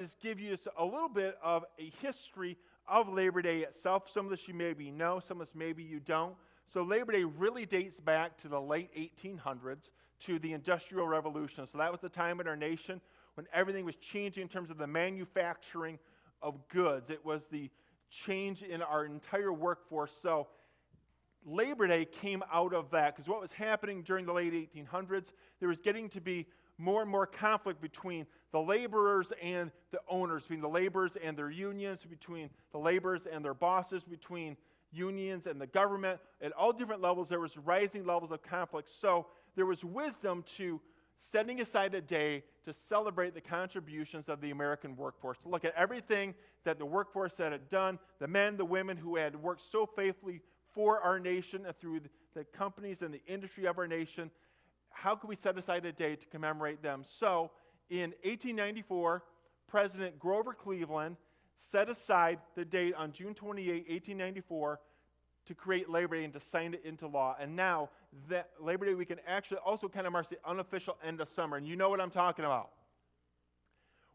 just give you just a little bit of a history of Labor Day itself. Some of this you maybe know, some of this maybe you don't. So Labor Day really dates back to the late 1800s, to the Industrial Revolution. So that was the time in our nation when everything was changing in terms of the manufacturing of goods. It was the change in our entire workforce. So Labor Day came out of that, because what was happening during the late 1800s, there was getting to be more and more conflict between the laborers and the owners, between the laborers and their unions, between the laborers and their bosses, between unions and the government. At all different levels, there was rising levels of conflict. So there was wisdom to setting aside a day to celebrate the contributions of the American workforce, to look at everything that the workforce had done, the men, the women who had worked so faithfully for our nation and through the companies and the industry of our nation. How can we set aside a day to commemorate them? So in 1894, President Grover Cleveland set aside the date on June 28, 1894, to create Labor Day and to sign it into law. And now that Labor Day weekend actually also kind of marks the unofficial end of summer. And you know what I'm talking about.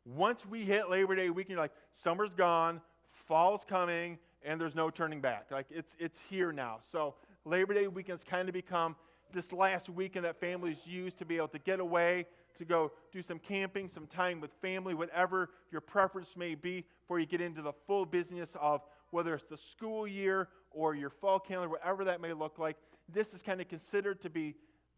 Once we hit Labor Day weekend, you're like, summer's gone, fall's coming, and there's no turning back. Like, it's here now. So Labor Day weekend's kind of become this last weekend that families use to be able to get away, to go do some camping, some time with family, whatever your preference may be, before you get into the full business of whether it's the school year or your fall calendar, whatever that may look like. This is kind of considered to be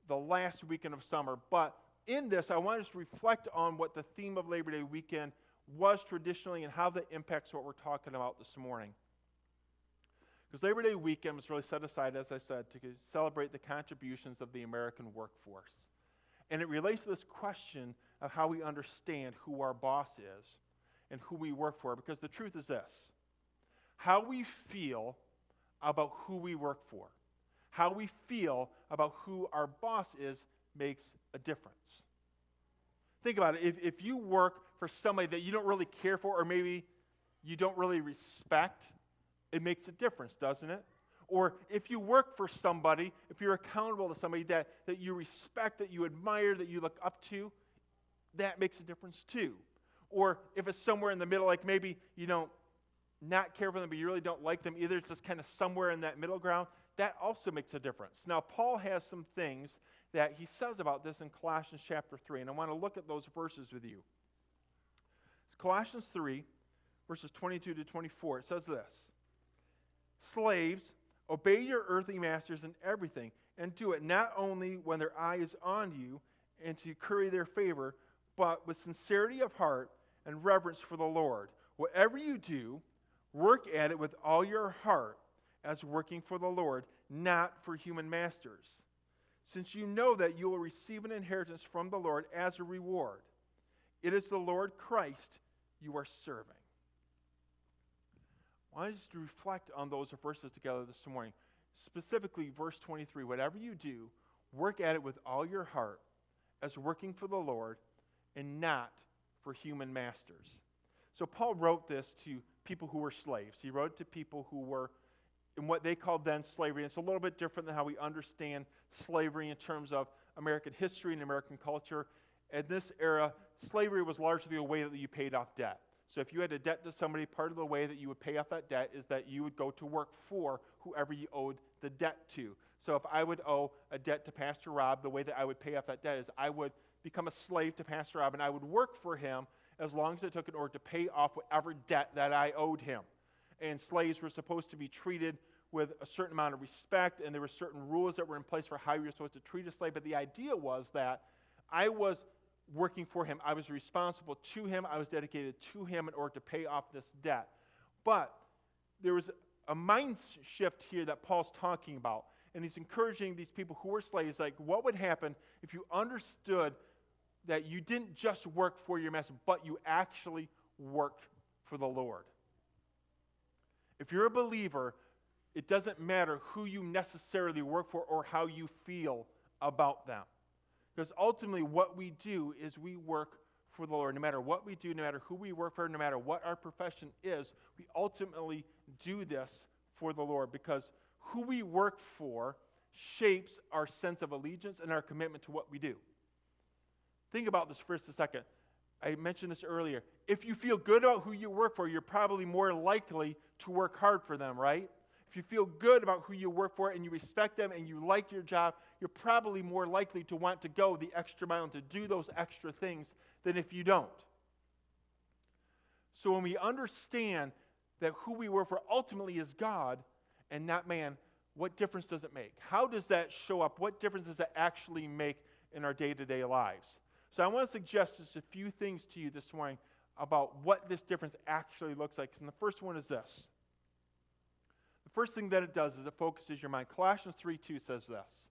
the last weekend of summer. But in this, I want us to reflect on what the theme of Labor Day weekend was traditionally and how that impacts what we're talking about this morning. Because Labor Day weekend was really set aside, as I said, to celebrate the contributions of the American workforce. And it relates to this question of how we understand who our boss is and who we work for. Because the truth is this: how we feel about who we work for, how we feel about who our boss is, makes a difference. Think about it. If you work for somebody that you don't really care for, or maybe you don't really respect, it makes a difference, doesn't it? Or if you work for somebody, if you're accountable to somebody that you respect, that you admire, that you look up to, that makes a difference too. Or if it's somewhere in the middle, like maybe you don't not care for them, but you really don't like them either, it's just kind of somewhere in that middle ground, that also makes a difference. Now, Paul has some things that he says about this in Colossians chapter 3, and I want to look at those verses with you. It's Colossians 3, verses 22 to 24. It says this: Slaves, obey your earthly masters in everything, and do it not only when their eye is on you and to curry their favor, but with sincerity of heart and reverence for the Lord. Whatever you do, work at it with all your heart as working for the Lord, not for human masters, since you know that you will receive an inheritance from the Lord as a reward. It is the Lord Christ you are serving. I want us to reflect on those verses together this morning. Specifically, verse 23, whatever you do, work at it with all your heart as working for the Lord and not for human masters. So Paul wrote this to people who were slaves. He wrote it to people who were in what they called then slavery. It's a little bit different than how we understand slavery in terms of American history and American culture. In this era, slavery was largely a way that you paid off debt. So if you had a debt to somebody, part of the way that you would pay off that debt is that you would go to work for whoever you owed the debt to. So if I would owe a debt to Pastor Rob, the way that I would pay off that debt is I would become a slave to Pastor Rob, and I would work for him as long as it took in order to pay off whatever debt that I owed him. And slaves were supposed to be treated with a certain amount of respect, and there were certain rules that were in place for how you were supposed to treat a slave. But the idea was that I was working for him. I was responsible to him. I was dedicated to him in order to pay off this debt. But there was a mind shift here that Paul's talking about, and he's encouraging these people who were slaves, like, what would happen if you understood that you didn't just work for your master, but you actually worked for the Lord? If you're a believer, it doesn't matter who you necessarily work for or how you feel about them. Because ultimately what we do is we work for the Lord. No matter what we do, no matter who we work for, no matter what our profession is, we ultimately do this for the Lord, because who we work for shapes our sense of allegiance and our commitment to what we do. Think about this for just a second. I mentioned this earlier. if you feel good about who you work for, you're probably more likely to work hard for them, right? If you feel good about who you work for and you respect them and you like your job, you're probably more likely to want to go the extra mile and to do those extra things than if you don't. So when we understand that who we work for ultimately is God and not man, what difference does it make? How does that show up? What difference does that actually make in our day-to-day lives? So I want to suggest just a few things to you this morning about what this difference actually looks like. And the first one is this. The first thing that it does is it focuses your mind. Colossians 3:2 says this.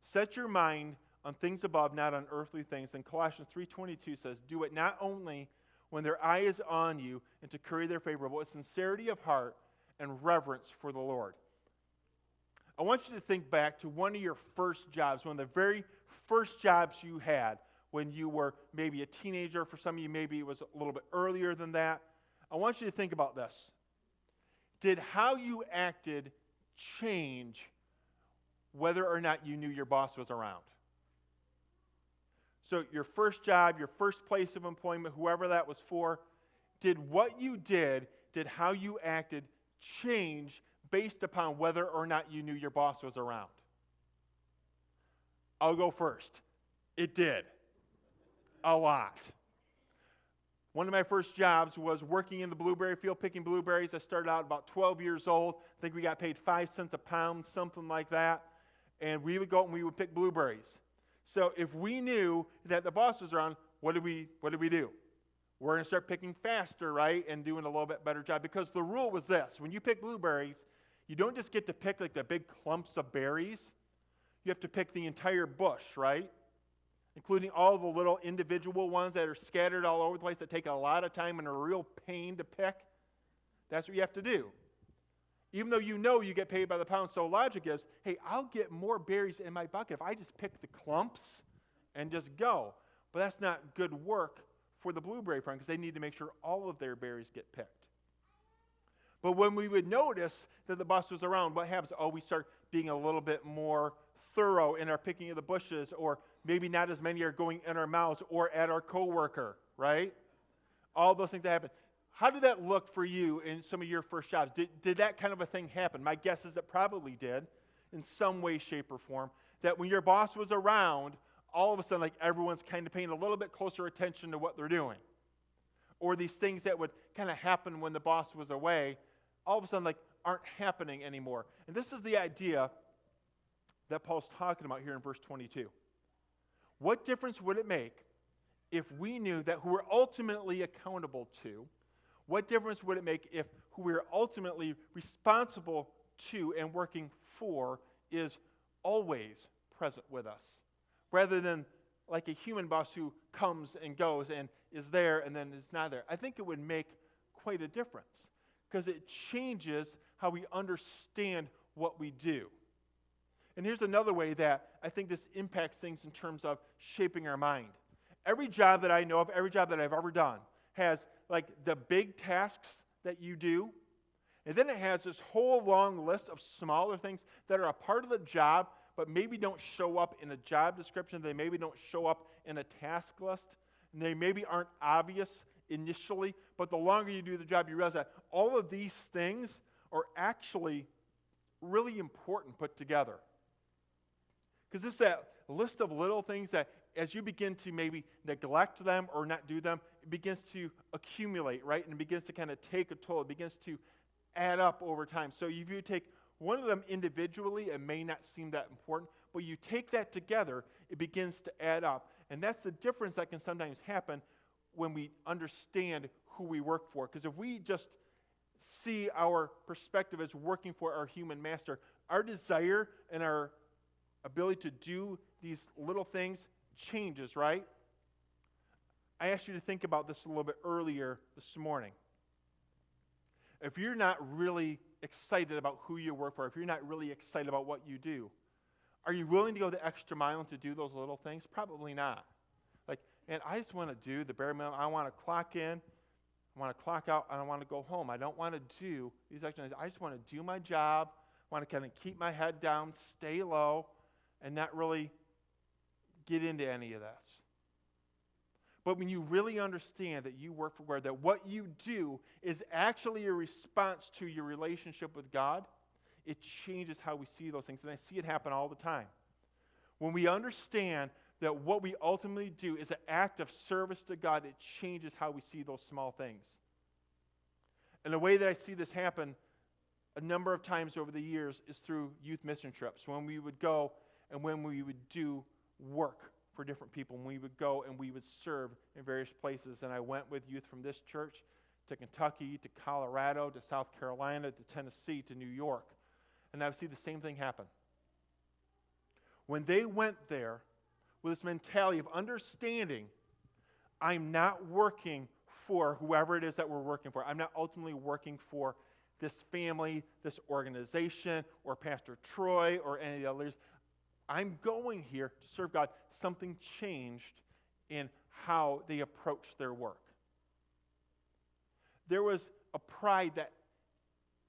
Set your mind on things above, not on earthly things. And Colossians 3:22 says, do it not only when their eye is on you and to curry their favor, but with sincerity of heart and reverence for the Lord. I want you to think back to one of your first jobs, one of the very first jobs you had when you were maybe a teenager. For some of you, maybe it was a little bit earlier than that. I want you to think about this. Did how you acted change whether or not you knew your boss was around? So your first job, your first place of employment, whoever that was for, did what you did how you acted change based upon whether or not you knew your boss was around? I'll go first. It did. A lot. One of my first jobs was working in the blueberry field, picking blueberries. I started out about 12 years old. I think we got paid 5 cents a pound, something like that. And we would go out and we would pick blueberries. So if we knew that the boss was around, what did we do? We're going to start picking faster, right, and doing a little bit better job. Because the rule was this. When you pick blueberries, you don't just get to pick like the big clumps of berries. You have to pick the entire bush, right? Including all the little individual ones that are scattered all over the place that take a lot of time and are a real pain to pick. That's what you have to do. Even though you know you get paid by the pound, so logic is, hey, I'll get more berries in my bucket if I just pick the clumps and just go. But that's not good work for the blueberry farm because they need to make sure all of their berries get picked. But when we would notice that the boss was around, what happens? Oh, we start being a little bit more thorough in our picking of the bushes, or maybe not as many are going in our mouths or at our coworker, right? All those things that happen. How did that look for you in some of your first jobs? Did that kind of a thing happen? My guess is it probably did in some way, shape, or form. That when your boss was around, all of a sudden, like everyone's kind of paying a little bit closer attention to what they're doing. Or these things that would kind of happen when the boss was away, all of a sudden, like, aren't happening anymore. And this is the idea that Paul's talking about here in verse 22. What difference would it make if we knew that who we're ultimately accountable to, what difference would it make if who we're ultimately responsible to and working for is always present with us, rather than like a human boss who comes and goes and is there and then is not there? I think it would make quite a difference because it changes how we understand what we do. And here's another way that I think this impacts things in terms of shaping our mind. Every job that I know of, every job that I've ever done, has like the big tasks that you do, and then it has this whole long list of smaller things that are a part of the job, but maybe don't show up in a job description. They maybe don't show up in a task list, and they maybe aren't obvious initially, but the longer you do the job, you realize that all of these things are actually really important put together. Because this is that list of little things that as you begin to maybe neglect them or not do them, it begins to accumulate, right? And it begins to kind of take a toll. It begins to add up over time. So if you take one of them individually, it may not seem that important, but you take that together, it begins to add up. And that's the difference that can sometimes happen when we understand who we work for. Because if we just see our perspective as working for our human master, our desire and our ability to do these little things changes, right? I asked you to think about this a little bit earlier this morning. If you're not really excited about who you work for, if you're not really excited about what you do, are you willing to go the extra mile and to do those little things? Probably not. Like, and I just want to do the bare minimum. I want to clock in, I want to clock out, and I want to go home. I don't want to do these extra things. I just want to do my job, I want to kind of keep my head down, stay low, and not really get into any of this. But when you really understand that you work for God, that what you do is actually a response to your relationship with God, it changes how we see those things. And I see it happen all the time. When we understand that what we ultimately do is an act of service to God, it changes how we see those small things. And the way that I see this happen a number of times over the years is through youth mission trips, when we would go and when we would do work for different people, when we would go and we would serve in various places. And I went with youth from this church to Kentucky, to Colorado, to South Carolina, to Tennessee, to New York. And I would see the same thing happen. When they went there with this mentality of understanding, I'm not working for whoever it is that we're working for. I'm not ultimately working for this family, this organization, or Pastor Troy, or any of the others. I'm going here to serve God. Something changed in how they approached their work. There was a pride that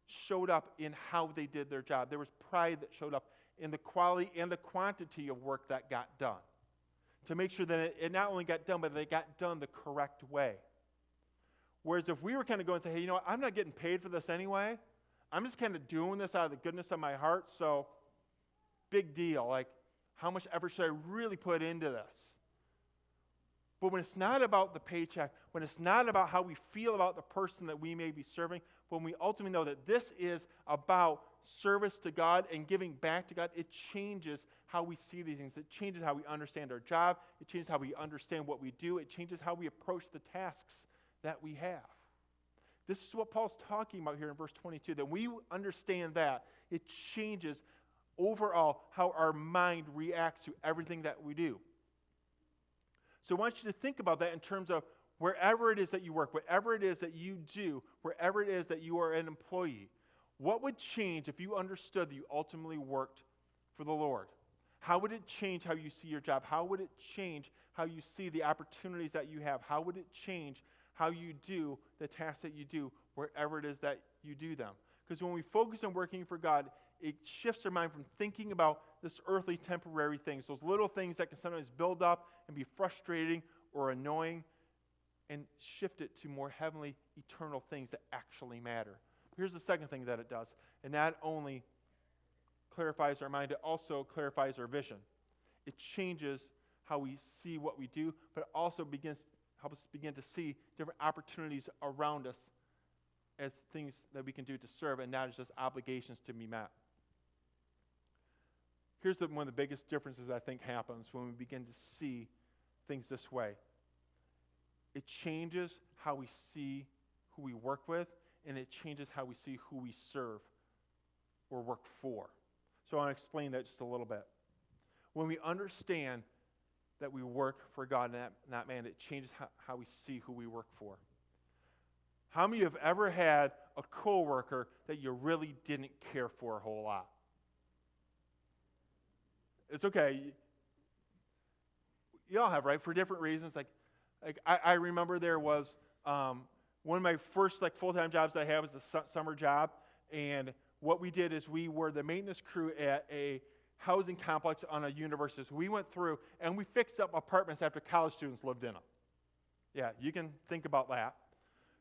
showed up in how they did their job. There was pride that showed up in the quality and the quantity of work that got done, to make sure that it not only got done, but that it got done the correct way. Whereas if we were kind of going and say, hey, you know what, I'm not getting paid for this anyway. I'm just kind of doing this out of the goodness of my heart, so big deal. Like, how much effort should I really put into this? But when it's not about the paycheck, when it's not about how we feel about the person that we may be serving, when we ultimately know that this is about service to God and giving back to God, it changes how we see these things. It changes how we understand our job. It changes how we understand what we do. It changes how we approach the tasks that we have. This is what Paul's talking about here in verse 22, that we understand that. It changes overall how our mind reacts to everything that we do. So I want you to think about that in terms of wherever it is that you work, whatever it is that you do, wherever it is that you are an employee. What would change if you understood that you ultimately worked for the Lord? How would it change how you see your job? How would it change how you see the opportunities that you have? How would it change how you do the tasks that you do wherever it is that you do them? Because when we focus on working for God, it shifts our mind from thinking about this earthly temporary things, those little things that can sometimes build up and be frustrating or annoying, and shift it to more heavenly, eternal things that actually matter. Here's the second thing that it does. It not only clarifies our mind, it also clarifies our vision. It changes how we see what we do, but it also helps us begin to see different opportunities around us as things that we can do to serve, and not as just obligations to be met. Here's one of the biggest differences I think happens when we begin to see things this way. It changes how we see who we work with, and it changes how we see who we serve or work for. So I want to explain that just a little bit. When we understand that we work for God and not man, it changes how we see who we work for. How many of you have ever had a coworker that you really didn't care for a whole lot? It's okay. You all have, right? For different reasons. Like I remember there was one of my first full-time jobs that I had was a summer job, and what we did is we were the maintenance crew at a housing complex on a university. So we went through and we fixed up apartments after college students lived in them. Yeah, you can think about that.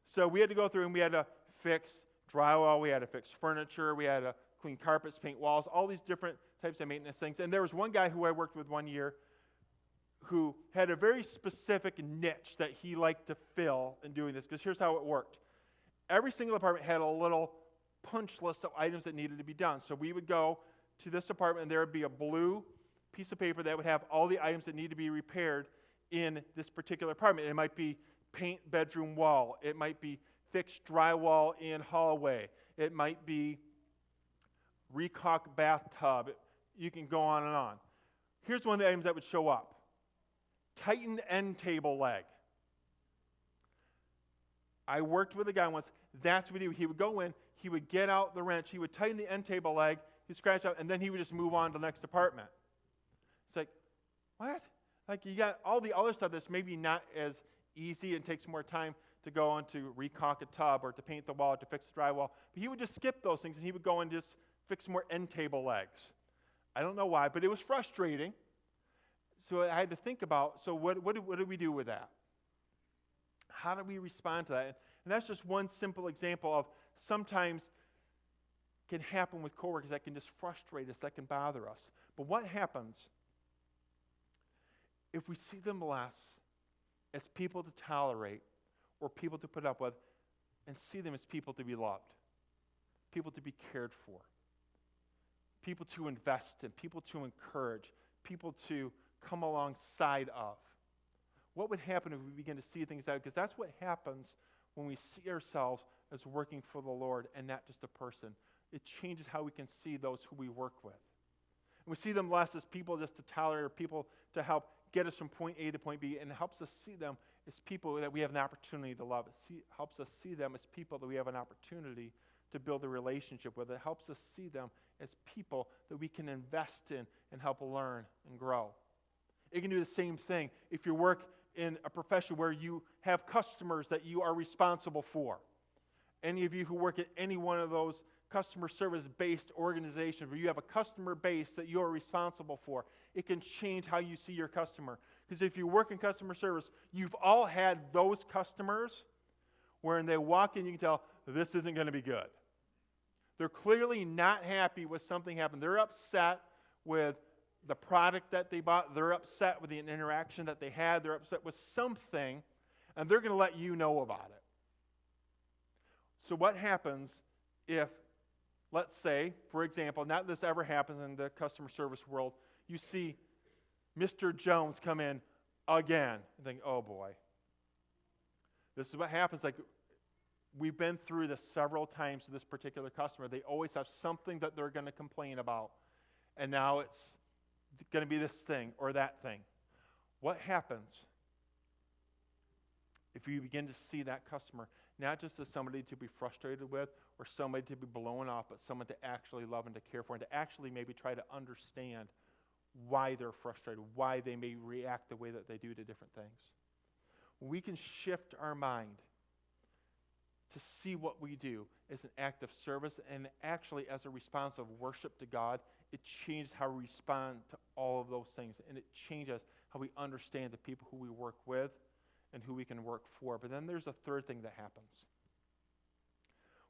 So we had to go through and we had to fix drywall, we had to fix furniture, we had to clean carpets, paint walls, all these different types of maintenance things. And there was one guy who I worked with one year who had a very specific niche that he liked to fill in doing this, because here's how it worked. Every single apartment had a little punch list of items that needed to be done. So we would go to this apartment and there would be a blue piece of paper that would have all the items that need to be repaired in this particular apartment. It might be paint bedroom wall. It might be fix drywall in hallway. It might be recaulk bathtub. You can go on and on. Here's one of the items that would show up. Tighten end table leg. I worked with a guy once. That's what he would go in. He would get out the wrench. He would tighten the end table leg. He'd scratch out, and then he would just move on to the next apartment. It's like, what? Like, you got all the other stuff that's maybe not as easy and takes more time to go on to recaulk a tub or to paint the wall or to fix the drywall. But he would just skip those things, and he would go and just fix more end table legs. I don't know why, but it was frustrating. So I had to think about, so what do we do with that? How do we respond to that? And that's just one simple example of sometimes can happen with coworkers that can just frustrate us, that can bother us. But what happens if we see them less as people to tolerate or people to put up with and see them as people to be loved, people to be cared for, people to invest in, people to encourage, people to come alongside of? What would happen if we begin to see things out? Because that's what happens when we see ourselves as working for the Lord and not just a person. It changes how we can see those who we work with. And we see them less as people just to tolerate or people to help get us from point A to point B, and it helps us see them as people that we have an opportunity to love. It helps us see them as people that we have an opportunity to build a relationship with. It helps us see them as people that we can invest in and help learn and grow. It can do the same thing if you work in a profession where you have customers that you are responsible for. Any of you who work at any one of those customer service-based organizations where you have a customer base that you're responsible for, it can change how you see your customer. Because if you work in customer service, you've all had those customers where when they walk in, you can tell, this isn't going to be good. They're clearly not happy with something happened. They're upset with the product that they bought. They're upset with the interaction that they had. They're upset with something, and they're going to let you know about it. So what happens if, let's say, for example, not that this ever happens in the customer service world, you see Mr. Jones come in again and think, oh boy. This is what happens. Like, we've been through this several times with this particular customer. They always have something that they're going to complain about, and now it's going to be this thing or that thing. What happens if you begin to see that customer not just as somebody to be frustrated with or somebody to be blown off, but someone to actually love and to care for and to actually maybe try to understand why they're frustrated, why they may react the way that they do to different things? We can shift our mind to see what we do as an act of service and actually as a response of worship to God. It changes how we respond to all of those things, and it changes how we understand the people who we work with and who we can work for. But then there's a third thing that happens.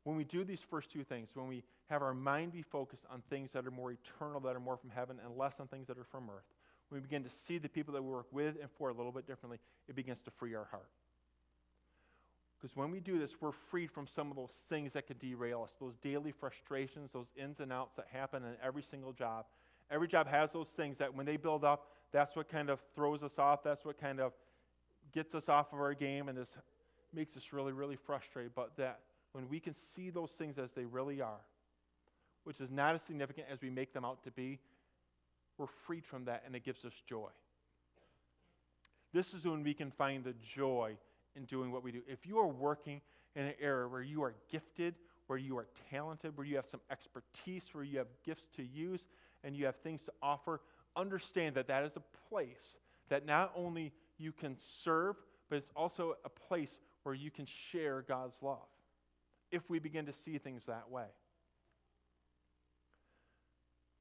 When we do these first two things, when we have our mind be focused on things that are more eternal, that are more from heaven, and less on things that are from earth, when we begin to see the people that we work with and for a little bit differently, it begins to free our heart. Because when we do this, we're freed from some of those things that could derail us, those daily frustrations, those ins and outs that happen in every single job. Every job has those things that when they build up, that's what kind of throws us off, that's what kind of gets us off of our game, and this makes us really, really frustrated. But that when we can see those things as they really are, which is not as significant as we make them out to be, we're freed from that, and it gives us joy. This is when we can find the joy in doing what we do. If you are working in an area where you are gifted, where you are talented, where you have some expertise, where you have gifts to use, and you have things to offer, understand that that is a place that not only you can serve, but it's also a place where you can share God's love if we begin to see things that way.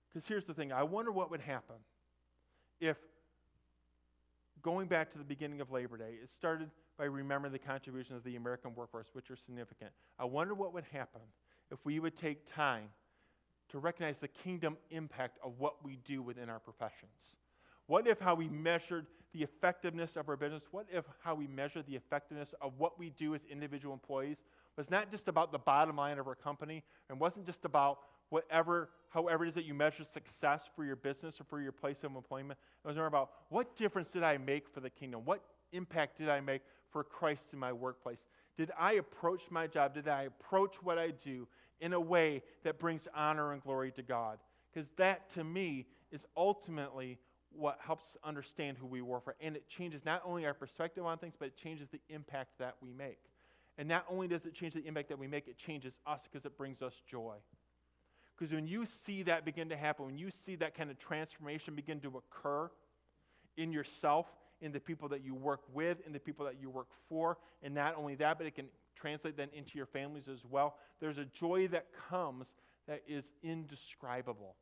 Because here's the thing, I wonder what would happen if, going back to the beginning of Labor Day, it started by remembering the contributions of the American workforce, which are significant. I wonder what would happen if we would take time to recognize the kingdom impact of what we do within our professions. What if how we measured the effectiveness of our business, what if how we measured the effectiveness of what we do as individual employees was not just about the bottom line of our company and wasn't just about however it is that you measure success for your business or for your place of employment. It was more about what difference did I make for the kingdom? What impact did I make for Christ in my workplace? Did I approach my job? Did I approach what I do in a way that brings honor and glory to God? Because that, to me, is ultimately what helps understand who we work for. And it changes not only our perspective on things, but it changes the impact that we make. And not only does it change the impact that we make, it changes us because it brings us joy. Because when you see that begin to happen, when you see that kind of transformation begin to occur in yourself, in the people that you work with, in the people that you work for, and not only that, but it can translate then into your families as well, there's a joy that comes that is indescribable.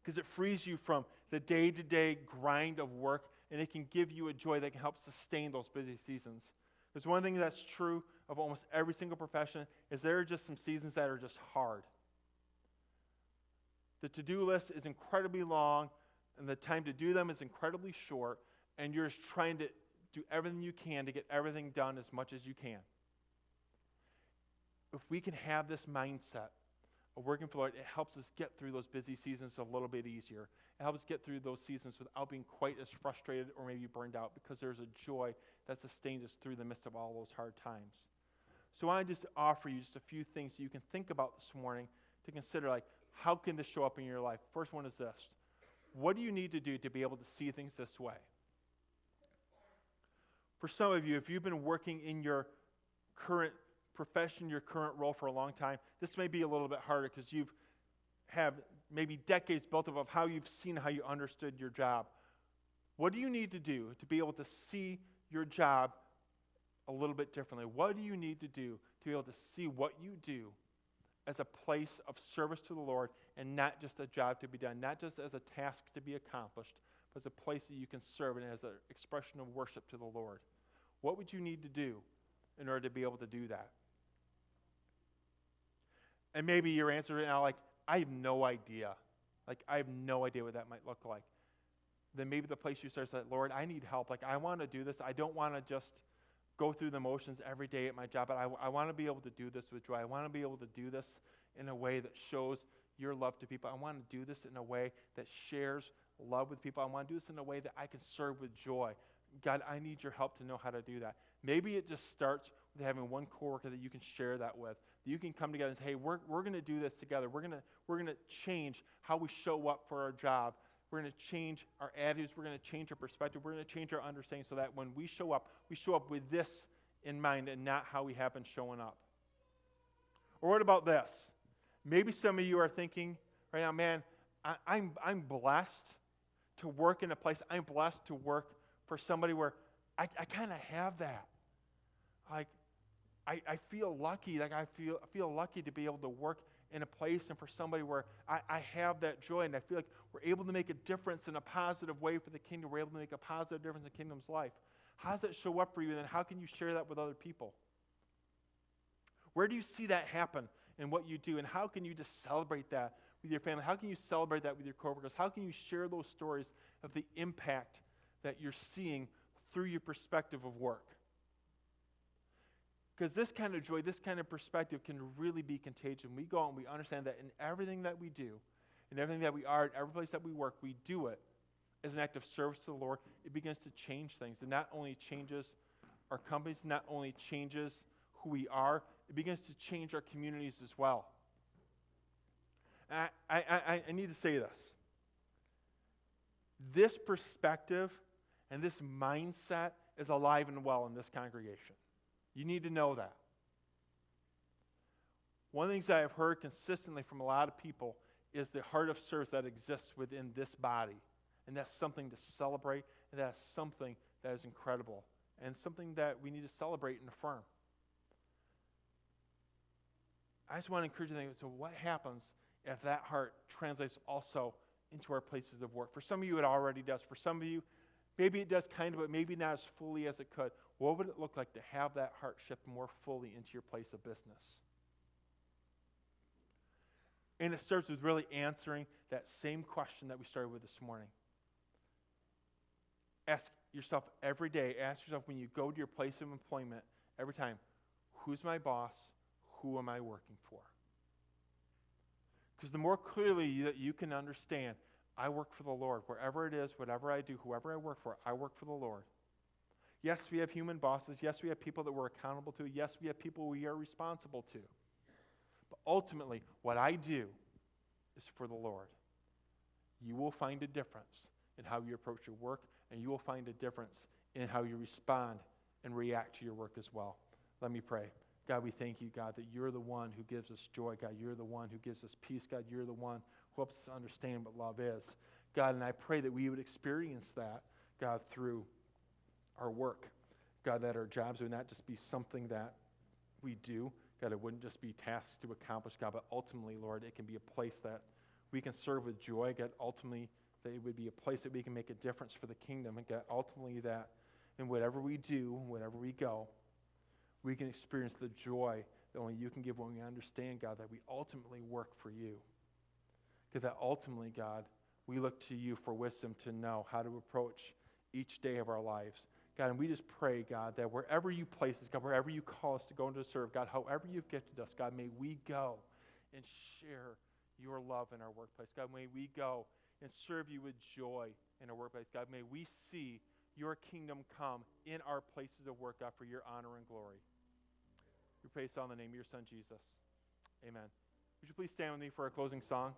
Because it frees you from the day-to-day grind of work, and it can give you a joy that can help sustain those busy seasons. Because one thing that's true of almost every single profession is there are just some seasons that are just hard. The to-do list is incredibly long, and the time to do them is incredibly short, and you're just trying to do everything you can to get everything done as much as you can. If we can have this mindset of working for the Lord, it helps us get through those busy seasons a little bit easier. It helps us get through those seasons without being quite as frustrated or maybe burned out, because there's a joy that sustains us through the midst of all those hard times. So I want to just offer you just a few things that you can think about this morning to consider, like, how can this show up in your life? First one is this. What do you need to do to be able to see things this way? For some of you, if you've been working in your current profession, your current role for a long time, this may be a little bit harder because you've have maybe decades built up of how you've seen how you understood your job. What do you need to do to be able to see your job a little bit differently? What do you need to do to be able to see what you do as a place of service to the Lord and not just a job to be done, not just as a task to be accomplished, but as a place that you can serve and as an expression of worship to the Lord? What would you need to do in order to be able to do that? And maybe your answer right now, like, I have no idea. Like, I have no idea what that might look like. Then maybe the place you start is like, Lord, I need help. Like, I want to do this. I don't want to just go through the motions every day at my job, but I want to be able to do this with joy. I want to be able to do this in a way that shows your love to people. I want to do this in a way that shares love with people. I want to do this in a way that I can serve with joy. God, I need your help to know how to do that. Maybe it just starts with having one coworker that you can share that with. That you can come together and say, hey, we're going to do this together. We're going to change how we show up for our job. We're going to change our attitudes. We're going to change our perspective. We're going to change our understanding so that when we show up with this in mind and not how we have been showing up. Or what about this? Maybe some of you are thinking right now, man, I'm blessed to work in a place. I'm blessed to work for somebody where I kind of have that. Like, I feel lucky. Like, I feel lucky to be able to work in a place and for somebody where I have that joy, and I feel like we're able to make a difference in a positive way for the kingdom. We're able to make a positive difference in the kingdom's life. How does that show up for you, and then how can you share that with other people? Where do you see that happen in what you do, and how can you just celebrate that with your family? How can you celebrate that with your coworkers? How can you share those stories of the impact that you're seeing through your perspective of work? Because this kind of joy, this kind of perspective can really be contagious. We go out and we understand that in everything that we do, in everything that we are, in every place that we work, we do it as an act of service to the Lord. It begins to change things. It not only changes our companies, not only changes who we are, it begins to change our communities as well. I need to say this. This perspective and this mindset is alive and well in this congregation. You need to know that. One of the things that I've heard consistently from a lot of people is the heart of service that exists within this body. And that's something to celebrate, and that's something that is incredible, and something that we need to celebrate and affirm. I just want to encourage you to think, so what happens if that heart translates also into our places of work? For some of you, it already does. For some of you, maybe it does kind of, but maybe not as fully as it could. What would it look like to have that heart shift more fully into your place of business? And it starts with really answering that same question that we started with this morning. Ask yourself every day, ask yourself when you go to your place of employment, every time, who's my boss? Who am I working for? Because the more clearly that you can understand, I work for the Lord. Wherever it is, whatever I do, whoever I work for the Lord. Yes, we have human bosses. Yes, we have people that we're accountable to. Yes, we have people we are responsible to. But ultimately, what I do is for the Lord. You will find a difference in how you approach your work, and you will find a difference in how you respond and react to your work as well. Let me pray. God, we thank you, God, that you're the one who gives us joy. God, you're the one who gives us peace. God, you're the one who helps us understand what love is. God, and I pray that we would experience that, God, through our work. God, that our jobs would not just be something that we do. God, it wouldn't just be tasks to accomplish, God, but ultimately, Lord, it can be a place that we can serve with joy. God, ultimately, that it would be a place that we can make a difference for the kingdom. And God, ultimately, that in whatever we do, wherever we go, we can experience the joy that only you can give when we understand, God, that we ultimately work for you. Because that ultimately, God, we look to you for wisdom to know how to approach each day of our lives. God, and we just pray, God, that wherever you place us, God, wherever you call us to go and to serve, God, however you've gifted us, God, may we go and share your love in our workplace. God, may we go and serve you with joy in our workplace. God, may we see your kingdom come in our places of work, God, for your honor and glory. We pray this all in the name of your Son, Jesus. Amen. Would you please stand with me for our closing song?